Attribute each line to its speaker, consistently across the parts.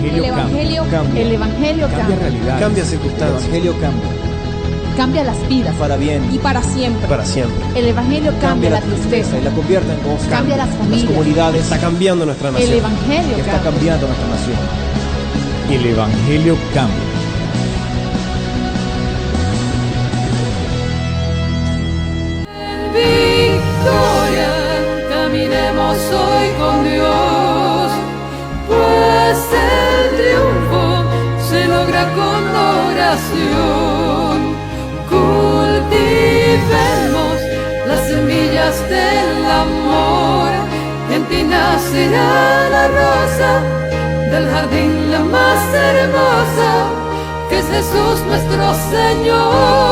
Speaker 1: El Evangelio
Speaker 2: cambia
Speaker 1: cambia.
Speaker 2: realidades,
Speaker 3: Cambia circunstancias.
Speaker 2: el Evangelio cambia
Speaker 1: Cambia las vidas.
Speaker 2: para bien,
Speaker 1: Y para siempre.
Speaker 3: Para siempre.
Speaker 1: El Evangelio cambia la tristeza.
Speaker 2: y la convierte en gozo.
Speaker 1: Cambia las familias.
Speaker 2: comunidades,
Speaker 3: Está cambiando nuestra
Speaker 1: El
Speaker 3: nación.
Speaker 1: Evangelio
Speaker 2: está
Speaker 1: cambia.
Speaker 2: cambiando nuestra nación.
Speaker 4: El Evangelio cambia.
Speaker 5: Victoria, caminemos hoy con Dios, pues el triunfo se logra con oración. Cultivemos las semillas del amor, en ti nacerá la rosa del jardín, la más hermosa, que es Jesús nuestro Señor.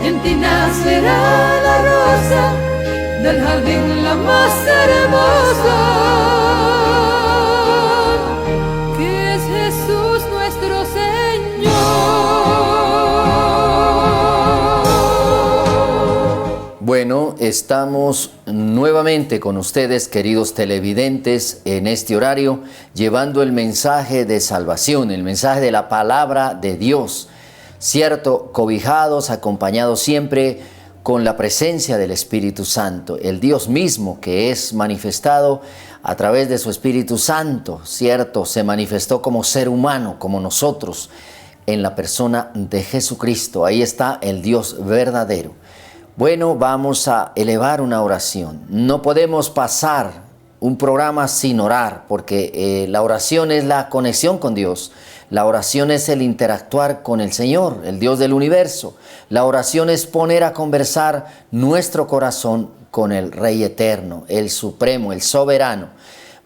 Speaker 5: En ti nacerá la rosa del jardín, la más hermosa, que es Jesús nuestro Señor.
Speaker 6: Bueno, estamos nuevamente con ustedes, queridos televidentes, en este horario, llevando el mensaje de salvación, el mensaje de la palabra de Dios. Cierto, cobijados, acompañados siempre con la presencia del Espíritu Santo, el Dios mismo que es manifestado a través de su Espíritu Santo, cierto, se manifestó como ser humano, como nosotros, en la persona de Jesucristo. Ahí está el Dios verdadero. Bueno, vamos a elevar una oración. No podemos pasar un programa sin orar, porque la oración es la conexión con Dios. La oración es el interactuar con el Señor, el Dios del universo. La oración es poner a conversar nuestro corazón con el Rey eterno, el supremo, el soberano.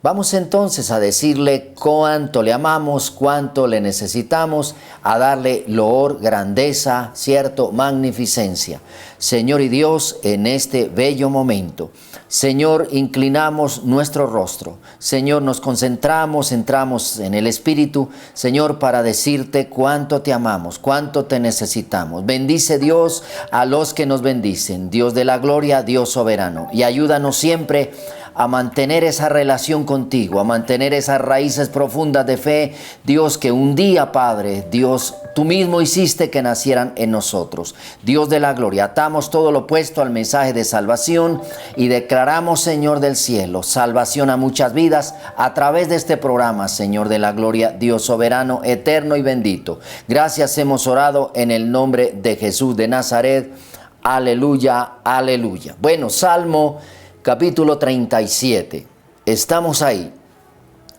Speaker 6: Vamos entonces a decirle cuánto le amamos, cuánto le necesitamos, a darle loor, grandeza, cierto, magnificencia. Señor y Dios, en este bello momento, Señor, inclinamos nuestro rostro. Señor, nos concentramos, entramos en el Espíritu, Señor, para decirte cuánto te amamos, cuánto te necesitamos. Bendice Dios a los que nos bendicen, Dios de la gloria, Dios soberano, y ayúdanos siempre a mantener esa relación contigo, a mantener esas raíces profundas de fe, Dios, que un día, Padre, Dios, tú mismo hiciste que nacieran en nosotros. Dios de la gloria, atamos todo lo opuesto al mensaje de salvación y declaramos, Señor del cielo, salvación a muchas vidas a través de este programa, Señor de la gloria, Dios soberano, eterno y bendito. Gracias hemos orado en el nombre de Jesús de Nazaret. Aleluya, aleluya. Bueno, Salmo capítulo 37, estamos ahí.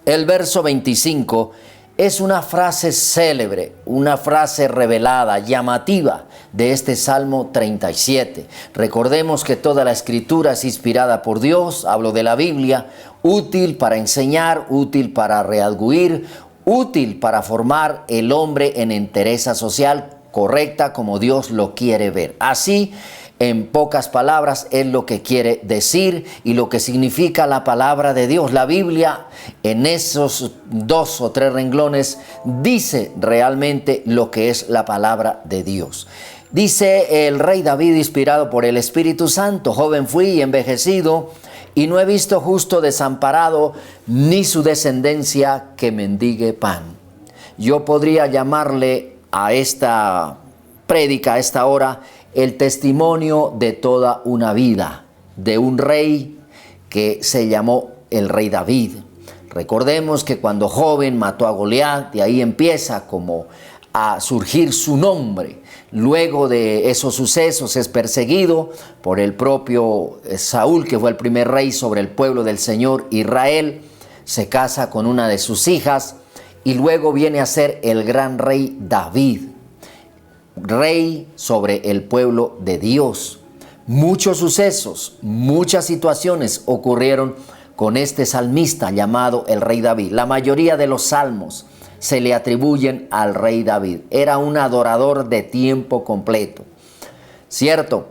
Speaker 6: El verso 25 es una frase célebre, una frase revelada, llamativa de este Salmo 37. Recordemos que toda la escritura es inspirada por Dios, hablo de la Biblia, útil para enseñar, útil para redarguir, útil para formar el hombre en entereza social correcta como Dios lo quiere ver. Así, en pocas palabras, es lo que quiere decir y lo que significa la palabra de Dios. La Biblia, en esos 2 o 3 renglones, dice realmente lo que es la palabra de Dios. Dice el rey David, inspirado por el Espíritu Santo: joven fui y envejecido, y no he visto justo desamparado, ni su descendencia que mendigue pan. Yo podría llamarle a esta prédica, a esta hora, el testimonio de toda una vida, de un rey que se llamó el rey David. Recordemos que cuando joven mató a Goliat, y ahí empieza como a surgir su nombre. Luego de esos sucesos es perseguido por el propio Saúl, que fue el primer rey sobre el pueblo del Señor Israel. Se casa con una de sus hijas y luego viene a ser el gran rey David, rey sobre el pueblo de Dios. Muchos sucesos, muchas situaciones ocurrieron con este salmista llamado el rey David. La mayoría de los salmos se le atribuyen al rey David. Era un adorador de tiempo completo. Cierto,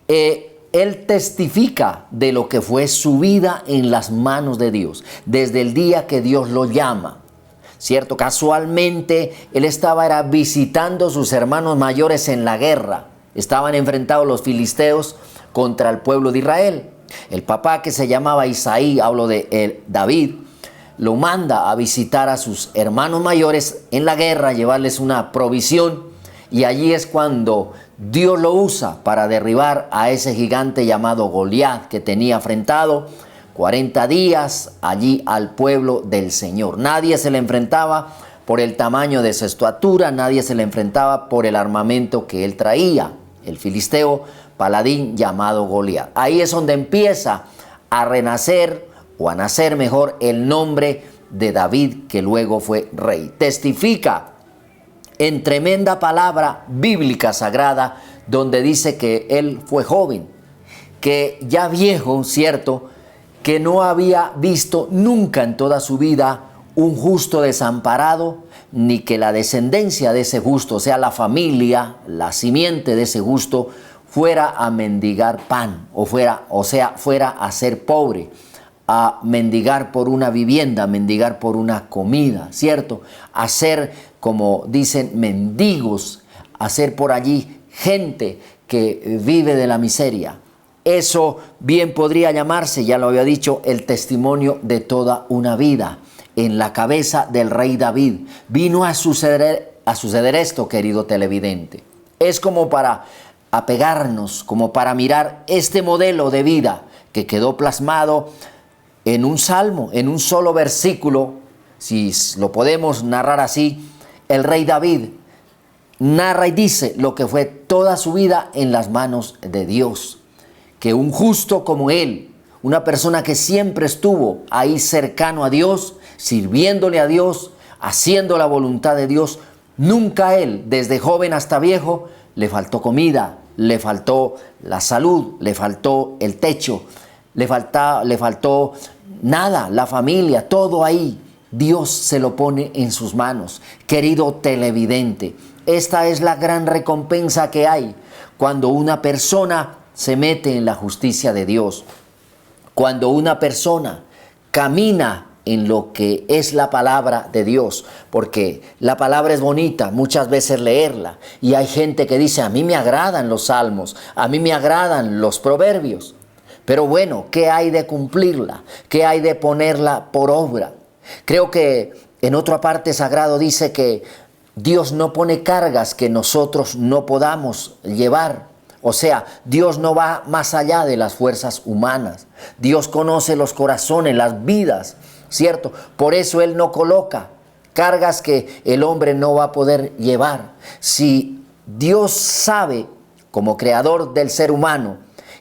Speaker 6: él testifica de lo que fue su vida en las manos de Dios, desde el día que Dios lo llama. Cierto, casualmente él estaba visitando a sus hermanos mayores en la guerra. Estaban enfrentados los filisteos contra el pueblo de Israel. El papá, que se llamaba Isaí, hablo de David, lo manda a visitar a sus hermanos mayores en la guerra, llevarles una provisión, y allí es cuando Dios lo usa para derribar a ese gigante llamado Goliat, que tenía enfrentado 40 días allí al pueblo del Señor. Nadie se le enfrentaba por el tamaño de su estatura, nadie se le enfrentaba por el armamento que él traía, el filisteo paladín llamado Goliat. Ahí es donde empieza a renacer, o a nacer mejor, el nombre de David, que luego fue rey. Testifica en tremenda palabra bíblica sagrada, donde dice que él fue joven, que ya viejo, cierto, que no había visto nunca en toda su vida un justo desamparado, ni que la descendencia de ese justo, o sea, la familia, la simiente de ese justo, fuera a mendigar pan, fuera a ser pobre, a mendigar por una vivienda, a mendigar por una comida, ¿cierto? A ser, como dicen, mendigos, a ser por allí gente que vive de la miseria. Eso bien podría llamarse, ya lo había dicho, el testimonio de toda una vida. En la cabeza del rey David vino a suceder esto, querido televidente. Es como para apegarnos, como para mirar este modelo de vida que quedó plasmado en un salmo, en un solo versículo. Si lo podemos narrar así, el rey David narra y dice lo que fue toda su vida en las manos de Dios. Que un justo como él, una persona que siempre estuvo ahí cercano a Dios, sirviéndole a Dios, haciendo la voluntad de Dios, nunca a él, desde joven hasta viejo, le faltó comida, le faltó la salud, le faltó el techo, le faltó nada, la familia, todo ahí. Dios se lo pone en sus manos. Querido televidente, esta es la gran recompensa que hay cuando una persona se mete en la justicia de Dios. Cuando una persona camina en lo que es la palabra de Dios, porque la palabra es bonita, muchas veces leerla, y hay gente que dice, a mí me agradan los salmos, a mí me agradan los proverbios, pero bueno, ¿qué hay de cumplirla? ¿Qué hay de ponerla por obra? Creo que en otra parte sagrado dice que Dios no pone cargas que nosotros no podamos llevar. O sea, Dios no va más allá de las fuerzas humanas. Dios conoce los corazones, las vidas, ¿cierto? Por eso Él no coloca cargas que el hombre no va a poder llevar. Si Dios sabe, como creador del ser humano,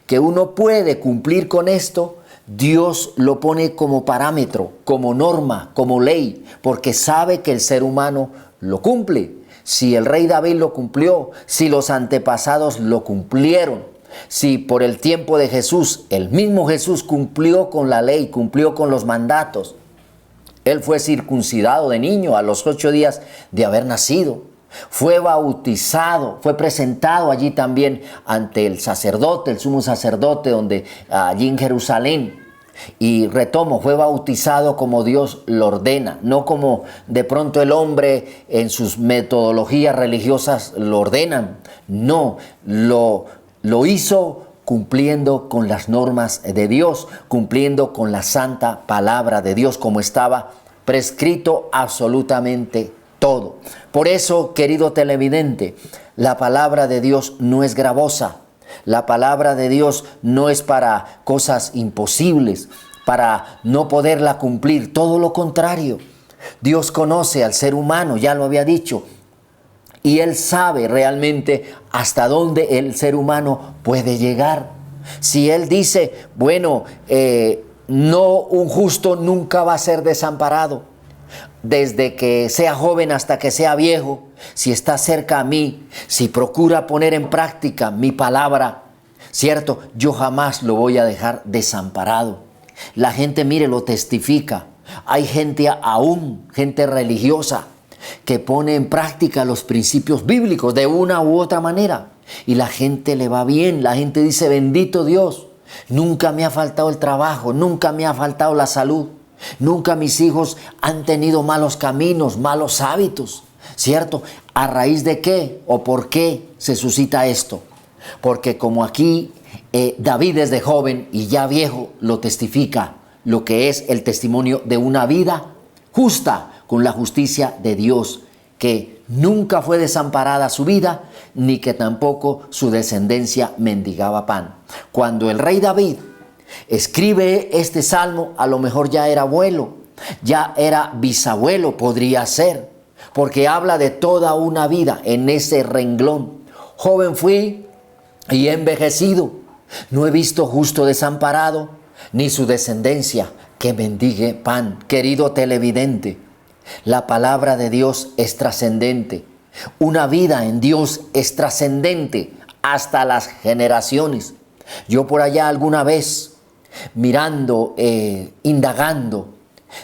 Speaker 6: que uno puede cumplir con esto, Dios lo pone como parámetro, como norma, como ley, porque sabe que el ser humano lo cumple. Si el rey David lo cumplió, si los antepasados lo cumplieron, si por el tiempo de Jesús, el mismo Jesús cumplió con la ley, cumplió con los mandatos. Él fue circuncidado de niño a los 8 días de haber nacido. Fue bautizado, fue presentado allí también ante el sacerdote, el sumo sacerdote, allí en Jerusalén. Y retomo, fue bautizado como Dios lo ordena, no como de pronto el hombre en sus metodologías religiosas lo ordenan. No, lo hizo cumpliendo con las normas de Dios, cumpliendo con la santa palabra de Dios, como estaba prescrito absolutamente todo. Por eso, querido televidente, la palabra de Dios no es gravosa. La palabra de Dios no es para cosas imposibles, para no poderla cumplir. Todo lo contrario. Dios conoce al ser humano, ya lo había dicho, y Él sabe realmente hasta dónde el ser humano puede llegar. Si Él dice, bueno, no, un justo nunca va a ser desamparado. Desde que sea joven hasta que sea viejo, si está cerca a mí, si procura poner en práctica mi palabra, ¿cierto? Yo jamás lo voy a dejar desamparado. La gente, mire, lo testifica. Hay gente aún, gente religiosa, que pone en práctica los principios bíblicos de una u otra manera. Y la gente le va bien, la gente dice, bendito Dios, nunca me ha faltado el trabajo, nunca me ha faltado la salud. Nunca mis hijos han tenido malos caminos, malos hábitos, ¿cierto? ¿A raíz de qué o por qué se suscita esto? Porque como aquí David desde joven y ya viejo lo testifica, lo que es el testimonio de una vida justa con la justicia de Dios, que nunca fue desamparada su vida, ni que tampoco su descendencia mendigaba pan. Cuando el rey David escribe este salmo, a lo mejor ya era abuelo, ya era bisabuelo, podría ser, porque habla de toda una vida en ese renglón. Joven fui y he envejecido, no he visto justo desamparado, ni su descendencia que mendigue pan. Querido televidente, la palabra de Dios es trascendente. Una vida en Dios es trascendente hasta las generaciones. Yo por allá alguna vez, mirando, indagando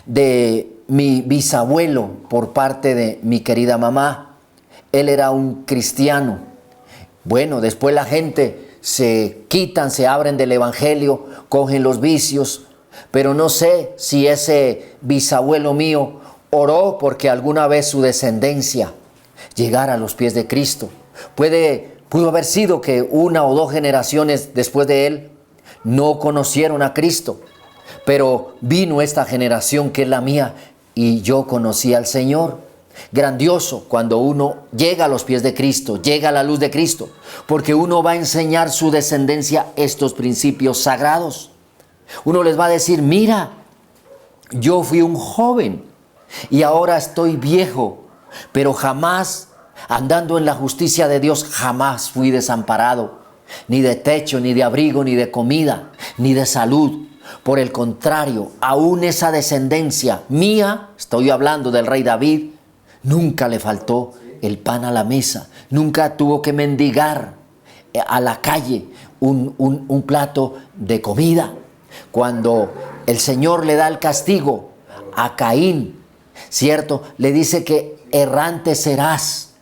Speaker 6: de mi bisabuelo por parte de mi querida mamá, él era un cristiano. Bueno, después la gente se quitan, se abren del evangelio, cogen los vicios, pero no sé si ese bisabuelo mío oró porque alguna vez su descendencia llegara a los pies de Cristo. Pudo haber sido que una o dos generaciones después de él no conocieron a Cristo, pero vino esta generación que es la mía y yo conocí al Señor. Grandioso cuando uno llega a los pies de Cristo, llega a la luz de Cristo, porque uno va a enseñar su descendencia estos principios sagrados. Uno les va a decir: mira, yo fui un joven y ahora estoy viejo, pero jamás, andando en la justicia de Dios, jamás fui desamparado, ni de techo, ni de abrigo, ni de comida, ni de salud. Por el contrario, aún esa descendencia mía, estoy hablando del rey David, nunca le faltó el pan a la mesa, nunca tuvo que mendigar a la calle un plato de comida. Cuando el Señor le da el castigo a Caín, ¿cierto? Le dice que errante serás.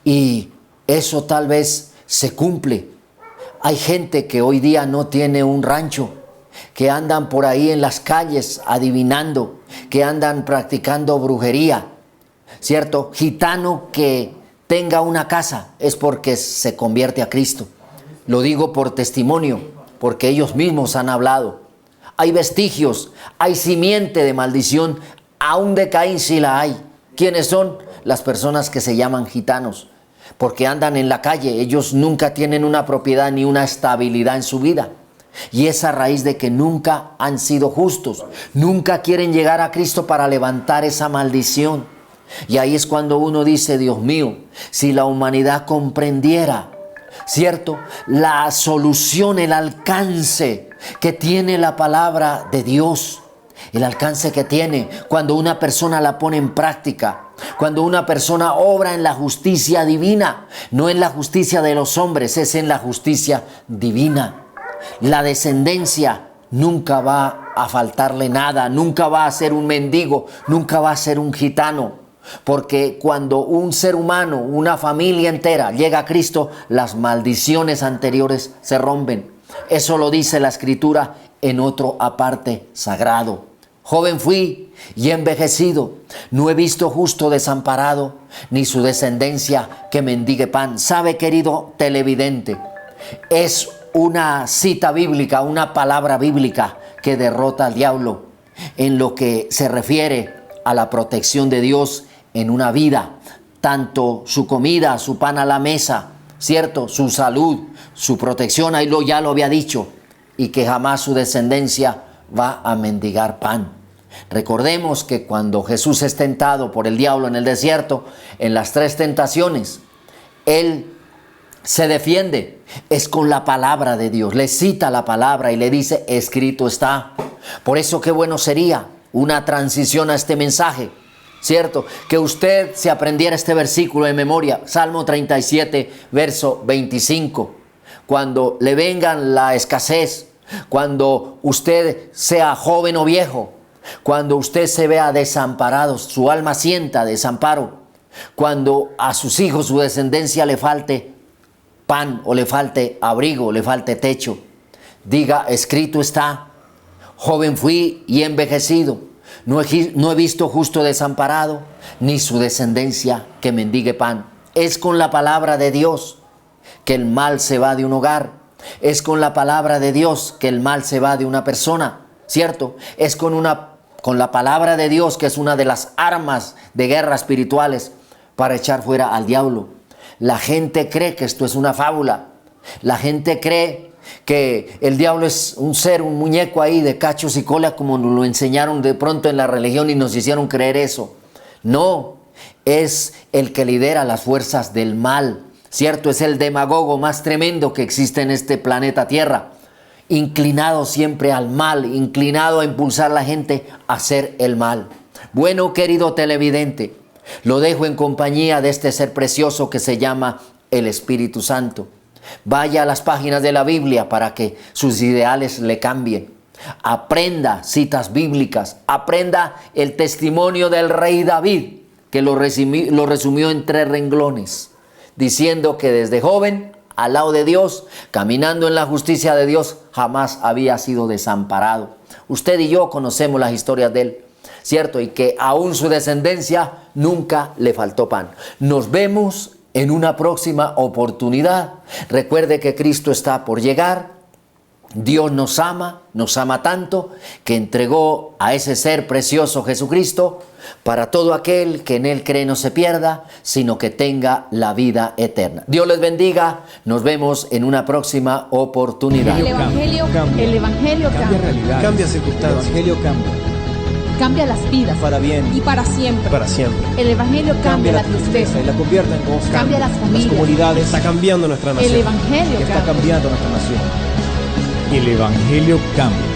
Speaker 6: Y eso tal vez se cumple. Hay gente que hoy día no tiene un rancho, que andan por ahí en las calles adivinando, que andan practicando brujería, ¿cierto? Gitano que tenga una casa es porque se convierte a Cristo. Lo digo por testimonio, porque ellos mismos han hablado. Hay vestigios, hay simiente de maldición, aún de Caín sí la hay. ¿Quiénes son? Las personas que se llaman gitanos, porque andan en la calle. Ellos nunca tienen una propiedad ni una estabilidad en su vida. Y es a raíz de que nunca han sido justos, nunca quieren llegar a Cristo para levantar esa maldición. Y ahí es cuando uno dice: Dios mío, si la humanidad comprendiera, ¿cierto?, la solución, el alcance que tiene la palabra de Dios, el alcance que tiene cuando una persona la pone en práctica, cuando una persona obra en la justicia divina, no en la justicia de los hombres, es en la justicia divina. La descendencia nunca va a faltarle nada, nunca va a ser un mendigo, nunca va a ser un gitano, porque cuando un ser humano, una familia entera llega a Cristo, las maldiciones anteriores se rompen. Eso lo dice la Escritura en otro aparte sagrado. Joven fui y he envejecido, no he visto justo desamparado, ni su descendencia que mendigue pan. ¿Sabe, querido televidente? Es una cita bíblica, una palabra bíblica que derrota al diablo en lo que se refiere a la protección de Dios en una vida, tanto su comida, su pan a la mesa, ¿cierto?, su salud, su protección, ahí ya lo había dicho, y que jamás su descendencia va a mendigar pan. Recordemos que cuando Jesús es tentado por el diablo en el desierto, en las 3 tentaciones, él se defiende, es con la palabra de Dios, le cita la palabra y le dice: escrito está. Por eso qué bueno sería una transición a este mensaje, ¿cierto? Que usted se aprendiera este versículo de memoria, Salmo 37, verso 25. Cuando le vengan la escasez, cuando usted sea joven o viejo, cuando usted se vea desamparado, su alma sienta desamparo, cuando a sus hijos, su descendencia le falte pan o le falte abrigo, le falte techo, diga: escrito está. Joven fui y he envejecido, no he visto justo desamparado, ni su descendencia que mendigue pan. Es con la palabra de Dios que el mal se va de un hogar, Es con la palabra de Dios que el mal se va de una persona, ¿cierto? Es con la palabra de Dios, que es una de las armas de guerra espirituales para echar fuera al diablo. La gente cree que esto es una fábula. La gente cree que el diablo es un ser, un muñeco ahí de cachos y cola, como nos lo enseñaron de pronto en la religión y nos hicieron creer eso. No, es el que lidera las fuerzas del mal, ¿cierto? Es el demagogo más tremendo que existe en este planeta Tierra, inclinado siempre al mal, inclinado a impulsar a la gente a hacer el mal. Bueno, querido televidente, lo dejo en compañía de este ser precioso que se llama el Espíritu Santo. Vaya a las páginas de la Biblia para que sus ideales le cambien. Aprenda citas bíblicas, aprenda el testimonio del rey David, que lo resumió en 3 renglones, diciendo que desde joven, al lado de Dios, caminando en la justicia de Dios, jamás había sido desamparado. Usted y yo conocemos las historias de él, ¿cierto? Y que aún su descendencia nunca le faltó pan. Nos vemos en una próxima oportunidad. Recuerde que Cristo está por llegar. Dios nos ama tanto que entregó a ese ser precioso Jesucristo para todo aquel que en Él cree no se pierda, sino que tenga la vida eterna. Dios les bendiga. Nos vemos en una próxima oportunidad.
Speaker 1: El Evangelio
Speaker 4: Cambia.
Speaker 1: cambia.
Speaker 4: realidad.
Speaker 2: Cambia
Speaker 4: El
Speaker 2: circunstancias.
Speaker 4: Evangelio cambia.
Speaker 1: Cambia las vidas.
Speaker 2: Para bien.
Speaker 1: Y para siempre.
Speaker 2: Para siempre.
Speaker 1: El Evangelio cambia la tristeza.
Speaker 4: y la convierte en gozo.
Speaker 1: Cambia las
Speaker 2: Las
Speaker 1: familias.
Speaker 2: comunidades. Está cambiando nuestra
Speaker 1: El
Speaker 2: nación.
Speaker 1: Evangelio
Speaker 4: Está
Speaker 1: cambia.
Speaker 4: cambiando nuestra nación. El Evangelio cambia.